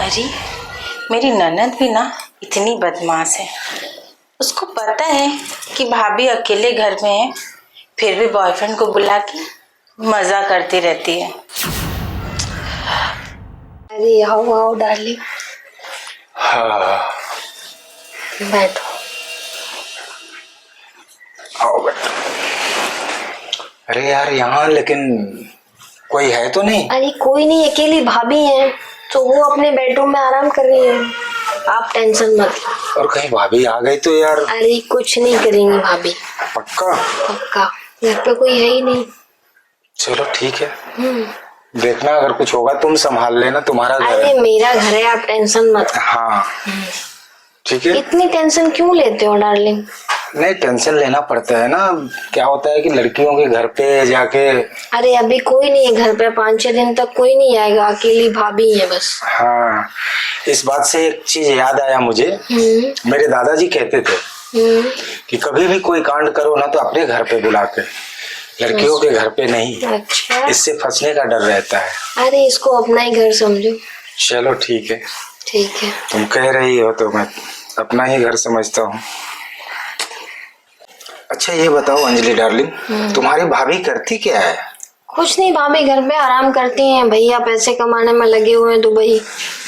अरे मेरी ननद भी ना इतनी बदमाश है। उसको पता है कि भाभी अकेले घर में है, फिर भी बॉयफ्रेंड को बुला के मजा करती रहती है। अरे आओ आओ डार्लिंग। हाँ बैठो। आओ बैठो। अरे यार यहाँ लेकिन कोई है तो नहीं? अरे कोई नहीं, अकेली भाभी है तो वो अपने बेडरूम में आराम कर रही है, आप टेंशन मत लो। और कहीं भाभी आ गई तो यार? अरे कुछ नहीं करेंगी भाभी। पक्का? पक्का, घर पे कोई है ही नहीं। चलो ठीक है, देखना अगर कुछ होगा तुम संभाल लेना, तुम्हारा घर अरे है। मेरा घर है, आप टेंशन मत। हाँ ठीक है। इतनी टेंशन क्यों लेते हो डार्लिंग? नहीं टेंशन लेना पड़ता है ना, क्या होता है कि लड़कियों के घर पे जाके। अरे अभी कोई नहीं है घर पे, 5-6 दिन तक कोई नहीं आएगा, अकेली भाभी है बस। हाँ इस बात से एक चीज याद आया मुझे। मेरे दादाजी कहते थे कि कभी भी कोई कांड करो ना तो अपने घर पे बुला के, लड़कियों के घर पे नहीं। अच्छा, इससे फंसने का डर रहता है। अरे इसको अपना ही घर समझो। चलो ठीक है, ठीक है। तुम कह रही हो तो मैं अपना ही घर समझता हूँ। अच्छा ये बताओ अंजलि डार्लिंग, तुम्हारी भाभी करती क्या है? कुछ नहीं, भाभी घर पे आराम करती हैं, भैया पैसे कमाने में लगे हुए हैं दुबई।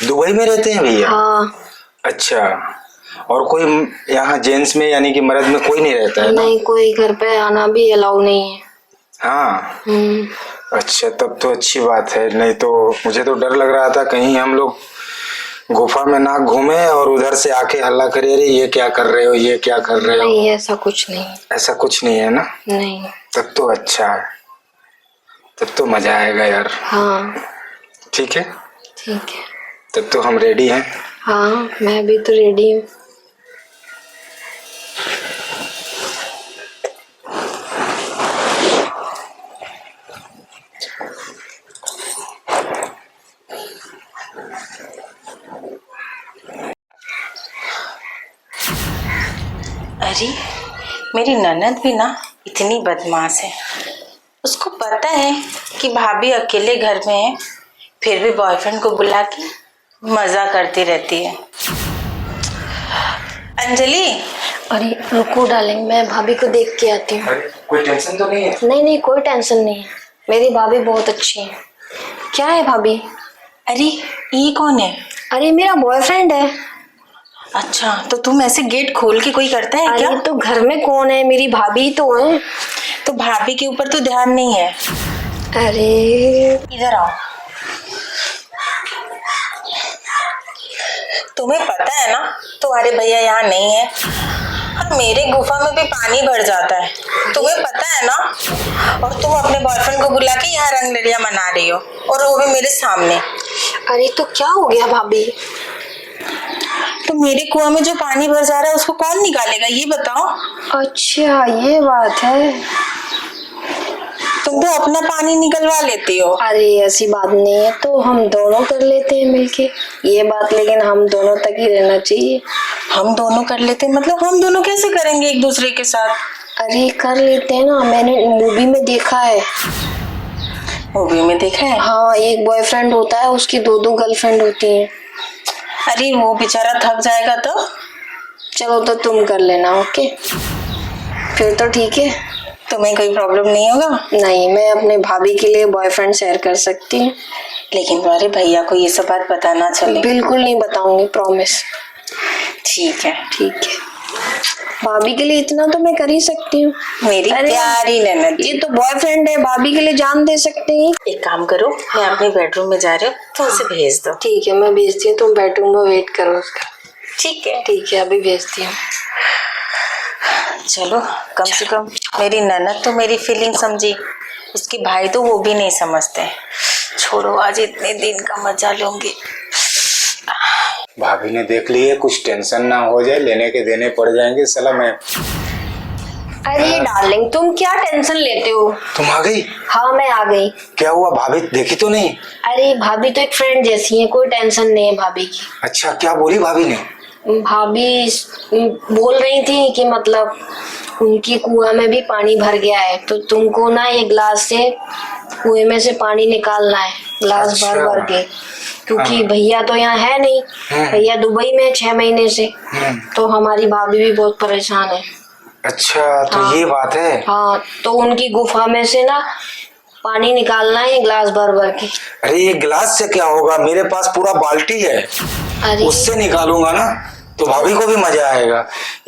दुबई में रहते हैं भैया? हाँ। अच्छा, और कोई यहाँ जेंट्स में यानी कि मर्द में कोई नहीं रहता है ना? नहीं, कोई घर पे आना भी अलाउ नहीं है। हाँ अच्छा तब तो अच्छी बात है, नहीं तो मुझे तो डर लग रहा था कहीं हम लोग गुफा में ना घूमे और उधर से आके हल्ला करे, अरे ये क्या कर रहे हो, ये क्या कर रहे हो। नहीं ऐसा कुछ नहीं। ऐसा कुछ नहीं है ना? नहीं। तब तो अच्छा है, तब तो मजा आएगा यार। हाँ ठीक है। ठीक है। तब तो हम रेडी हैं। हाँ मैं भी तो रेडी हूँ। अरे मेरी ननद भी ना इतनी बदमाश है। उसको पता है कि भाभी अकेले घर में है, फिर भी बॉयफ्रेंड को बुला के मजा करती रहती है। अंजलि। अरे रुको डार्लिंग, मैं भाभी को देख के आती हूँ। कोई टेंशन तो नहीं है? नहीं नहीं कोई टेंशन नहीं है, मेरी भाभी बहुत अच्छी है। क्या है भाभी? अरे ये कौन है? अरे मेरा बॉयफ्रेंड है। अच्छा तो तुम ऐसे गेट खोल के कोई करता है क्या? अरे तो घर में कौन है, मेरी भाभी तो है। तो भाभी के ऊपर तो ध्यान नहीं है। अरे इधर आओ। तुम्हें पता है ना तुम्हारे भैया यहाँ नहीं है, और मेरे गुफा में भी पानी भर जाता है, तुम्हें पता है ना। और तुम अपने बॉयफ्रेंड को बुला के यहाँ रंगलड़िया मना रही हो, और वो भी मेरे सामने। अरे तो क्या हो गया भाभी? तो मेरे कुआं में जो पानी भर जा रहा है उसको कौन निकालेगा ये बताओ। अच्छा ये बात है। तुम तो अपना पानी निकलवा लेती हो। अरे ऐसी बात नहीं है, तो हम दोनों कर लेते हैं मिलके ये बात, लेकिन हम दोनों तक ही रहना चाहिए। हम दोनों कर लेते मतलब हम दोनों कैसे करेंगे एक दूसरे के साथ? अरे कर लेते हैं ना, मैंने मूवी में देखा है। मूवी में देखा है? हाँ, एक बॉयफ्रेंड होता है, उसकी 2 गर्लफ्रेंड होती हैं। अरे वो बेचारा थक जाएगा तो। चलो तो तुम कर लेना, ओके फिर तो ठीक है। तुम्हें कोई प्रॉब्लम नहीं होगा? नहीं, मैं अपने भाभी के लिए बॉयफ्रेंड शेयर कर सकती हूँ। लेकिन तुम्हारे भैया को ये सब बात पता ना चले। बिल्कुल नहीं बताऊंगी, प्रॉमिस। ठीक है। ठीक है, भाभी के लिए इतना तो मैं कर ही सकती हूँ। मेरी प्यारी ननद, ये तो बॉयफ्रेंड है, भाभी के लिए जान दे सकते हैं। एक काम करो, मैं अपने बेडरूम में जा रही हूँ, तो उसे भेज दो। ठीक है मैं भेजती हूँ, तुम बेडरूम में वेट करो उसका। ठीक है। ठीक है अभी भेजती हूँ। चलो कम से कम मेरी ननद तो मेरी फीलिंग समझी, उसके भाई तो वो भी नहीं समझते। छोड़ो, आज इतने दिन का मजा लूंगी। भाभी ने देख लिए, कुछ टेंशन ना हो जाए, लेने के देने पड़ जाएंगे साला मैं। अरे डार्लिंग तुम क्या टेंशन लेते हो? तुम आ गई? हाँ मैं आ गई। क्या हुआ, भाभी देखी तो नहीं? अरे भाभी तो एक फ्रेंड जैसी है, कोई टेंशन नहीं है भाभी की। अच्छा क्या बोली भाभी ने? भाभी बोल रही थी कि मतलब उनकी कुआं में भी पानी भर गया है, तो तुमको ना 1 गिलास से कुएं में से पानी निकालना है ग्लास अच्छा। भर भर के, क्योंकि हाँ। भैया तो यहाँ है नहीं। भैया दुबई में 6 महीने से। तो हमारी भाभी भी बहुत परेशान है। अच्छा, तो हाँ। ये बात है। हाँ, तो उनकी गुफा में से ना पानी निकालना है ग्लास भर भर के। अरे ये गिलास से क्या होगा, मेरे पास पूरा बाल्टी है, अरे उससे निकालूंगा ना तो भाभी को भी मजा आएगा।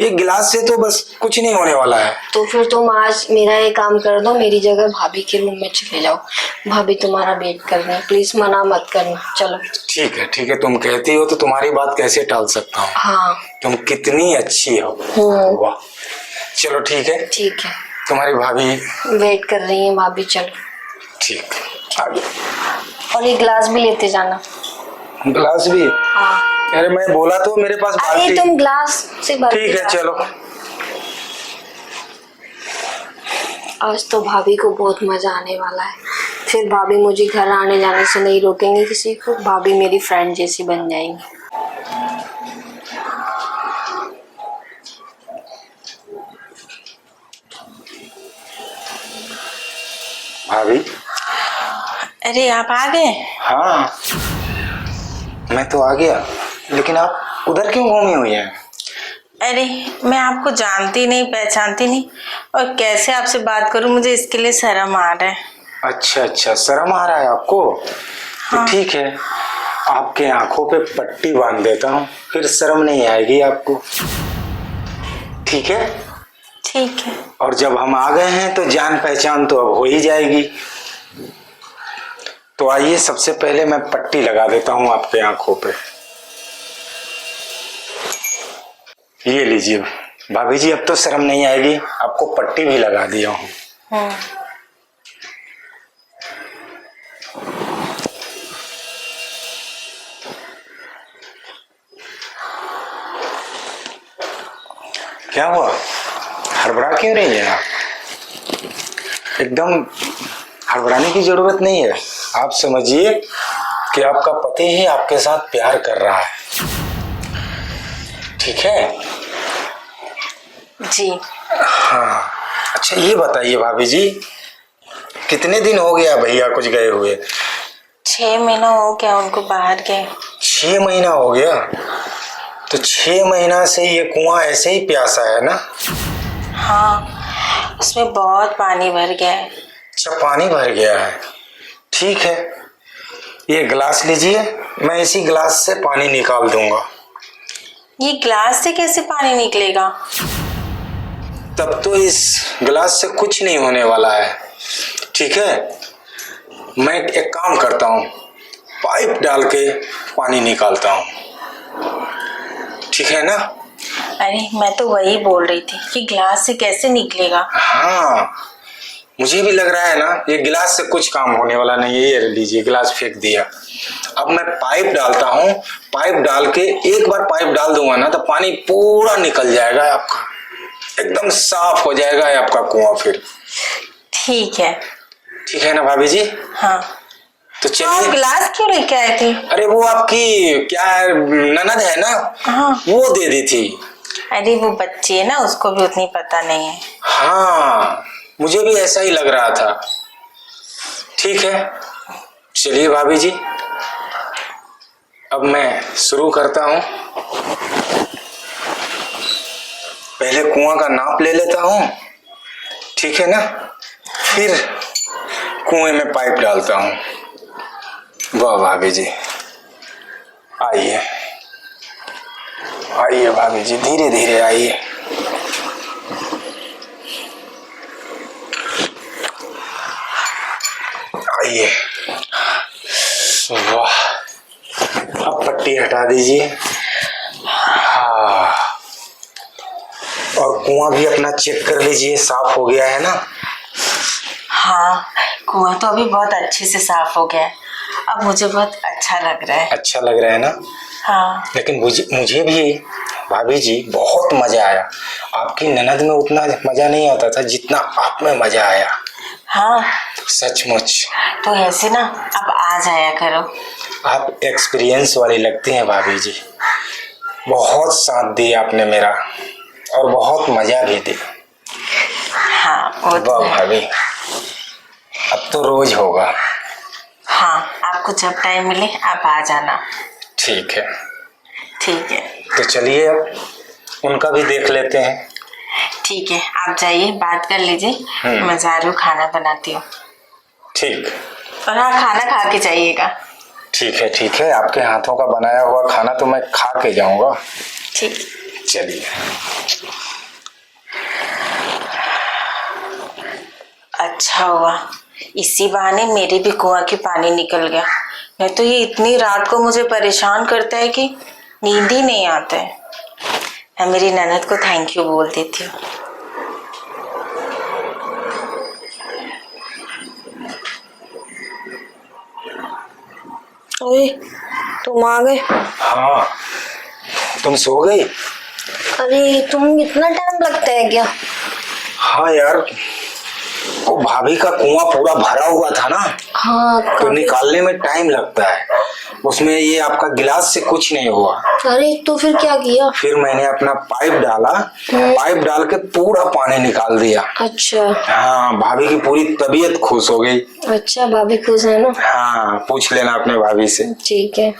ये गिलास से तो बस कुछ नहीं होने वाला है। तो फिर तुम आज मेरा एक काम कर दो, मेरी जगह भाभी के रूम में चले जाओ। भाभी तुम्हारा वेट कर रही है, प्लीज मना मत करना। चलो ठीक है, तुम कहती हो तो तुम्हारी बात कैसे टाल सकता हूँ। हाँ। तुम कितनी अच्छी हो। वाह, चलो ठीक है। ठीक है, तुम्हारी भाभी वेट कर रही है। भाभी चलो। ठीक, आगे। और ये ग्लास भी लेते जाना। गिलास भी? हाँ। अरे मैं बोला तो मेरे पास अरे बाल्टी। तुम ग्लास से भर के ठीक है, चलो। आज तो भाभी को बहुत मजा आने वाला है। फिर भाभी मुझे घर आने जाने से नहीं रोकेंगे किसी को। भाभी मेरी फ्रेंड जैसी बन जाएंगी। भाभी। अरे आप आ गए? हाँ, मैं तो आ गया, लेकिन आप उधर क्यों घूमी हुई हैं? अरे मैं आपको जानती नहीं, पहचानती नहीं, और कैसे आपसे बात करूं, मुझे इसके लिए शर्म आ रहा है। अच्छा, शर्म आ रहा है आपको? हाँ। तो ठीक है, आपके आंखों पे पट्टी बांध देता हूँ, फिर शर्म नहीं आएगी आपको। ठीक है? ठीक है। और जब हम आ गए हैं तो जान पहचान तो अब हो ही जाएगी। तो आइए, सबसे पहले मैं पट्टी लगा देता हूँ आपके आंखों पे। ये लीजिए भाभी जी, अब तो शर्म नहीं आएगी, आपको पट्टी भी लगा दिया हूँ। क्या हुआ, हड़बड़ा क्यों रही है आप? एकदम हड़बड़ाने की जरूरत नहीं है। आप समझिए कि आपका पति ही आपके साथ प्यार कर रहा है। ठीक है? जी। हाँ, अच्छा ये बताइए भाभी जी, कितने दिन हो गया भैया कुछ गए हुए? 6 महीना हो गया उनको बाहर गए। 6 महीना हो गया? तो 6 महीना से ये कुआं ऐसे ही प्यासा है ना? हाँ, उसमें बहुत पानी भर गया है। अच्छा, पानी भर गया है। ठीक है, ये गिलास लीजिए, मैं इसी गिलास से पानी निकाल दूंगा। ये ग्लास से कैसे पानी निकलेगा? तब तो इस गिलास से कुछ नहीं होने वाला है। ठीक है, मैं एक काम करता हूँ, पाइप डाल के पानी निकालता हूँ। ठीक है ना? अरे मैं तो वही बोल रही थी कि ग्लास से कैसे निकलेगा। हाँ, मुझे भी लग रहा है ना, ये गिलास से कुछ काम होने वाला नहीं है। ये लीजिए, गिलास फेंक दिया। अब मैं पाइप डालता हूँ, पाइप डाल के एक बार पाइप डाल दूंगा ना तो पानी पूरा निकल जाएगा आपका, एकदम साफ हो जाएगा आपका कुआं फिर। ठीक है। ठीक है ना भाभी जी? हाँ। तो आप चलिए। ग्लास क्यों लेके आए थे? अरे वो आपकी क्या ननद है ना, हाँ। वो दे दी थी। अरे वो बच्ची है ना, उसको भी उतनी पता नहीं है। हाँ, मुझे भी ऐसा ही लग रहा था। ठीक है, चलिए भाभी जी, अब मैं शुरू करता हूँ। पहले कुआं का नाप ले लेता हूँ, ठीक है ना, फिर कुएं में पाइप डालता हूँ। वाह भाभी जी, आइए आइए भाभी जी, धीरे धीरे आइए। आइए। वाह, अब पट्टी हटा दीजिए। हाँ, और कुआं भी अपना चेक कर लीजिए, साफ हो गया है ना? हाँ, कुआं तो अभी बहुत अच्छे से साफ हो गया है। अब मुझे बहुत अच्छा लग रहा है। अच्छा लग रहा है ना? हाँ। लेकिन मुझे भी भाभी जी बहुत मजा आया। आपकी ननद में उतना मजा नहीं आता था जितना आप में मजा आया। हाँ, सचमुच। तो ऐसे ना अब आ जाया करो। आप एक्सपीरियंस वाली लगती हैं भाभी जी। बहुत साथ दिया आपने मेरा, और बहुत मजा भी दी। हाँ, वो तो वाह है। भाभी, अब तो रोज होगा। हाँ, आपको जब टाइम मिले आप आ जाना। ठीक है। ठीक है। तो चलिए अब उनका भी देख लेते हैं। ठीक है, आप जाइए, बात कर लीजिए। मैं जा रही हूँ, खाना बनाती हूँ। ठीक। और हाँ, खाना खा के जाइएगा। ठीक है ठीक है, आपके हाथों का बनाया हुआ खाना तो मैं खा के जाऊंगा। ठीक। चलिए। अच्छा हुआ, इसी बहाने मेरे भी कुआं की पानी निकल गया। नहीं तो ये इतनी रात को मुझे परेशान करता है कि नींद ही नहीं आता है। मैं मेरी ननद को थैंक यू बोल देती हूँ। अरे तुम आ गए। हाँ, तुम सो गई? अरे तुम इतना टाइम लगता है क्या? हाँ यार, वो भाभी का कुआं पूरा भरा हुआ था ना, हाँ तो निकालने में टाइम लगता है। उसमें ये आपका गिलास से कुछ नहीं हुआ। अरे तो फिर क्या किया? फिर मैंने अपना पाइप डाला, पाइप डाल के पूरा पानी निकाल दिया। अच्छा। हाँ, भाभी की पूरी तबीयत खुश हो गई। अच्छा, भाभी खुश है ना? हाँ, पूछ लेना अपने भाभी से। ठीक है।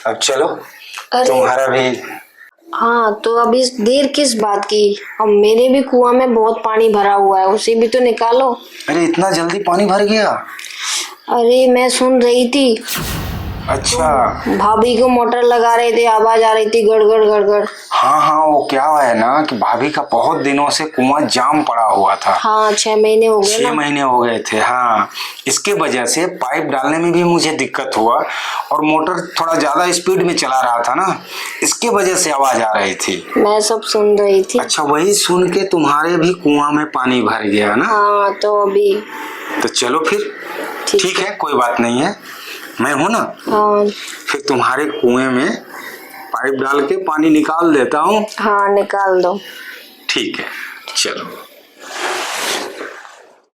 अब चलो, अरे तुम्हारा भी। हाँ, तो अब इस देर किस बात की? अब मेरे भी कुआं में बहुत पानी भरा हुआ है, उसे भी तो निकालो। अरे इतना जल्दी पानी भर गया? अरे मैं सुन रही थी, अच्छा। भाभी को मोटर लगा रहे थे, आवाज आ रही थी गड़गड़ गड़गड़। हाँ हाँ, वो क्या है ना कि भाभी का बहुत दिनों से कुआं जाम पड़ा हुआ था। हाँ, 6 महीने हो गए 6 ना। महीने हो गए थे। हाँ, इसके वजह से पाइप डालने में भी मुझे दिक्कत हुआ और मोटर थोड़ा ज्यादा स्पीड में चला रहा था ना, इसके वजह से आवाज आ रही थी। मैं सब सुन रही थी। अच्छा, वही सुन के तुम्हारे भी कुआं में पानी भर गया ना? हाँ, तो अभी तो चलो फिर, ठीक है, कोई बात नहीं है, मैं हूं ना। हाँ। फिर तुम्हारे कुएं में पाइप डाल के पानी निकाल देता हूँ। हाँ, निकाल दो। ठीक है, चलो।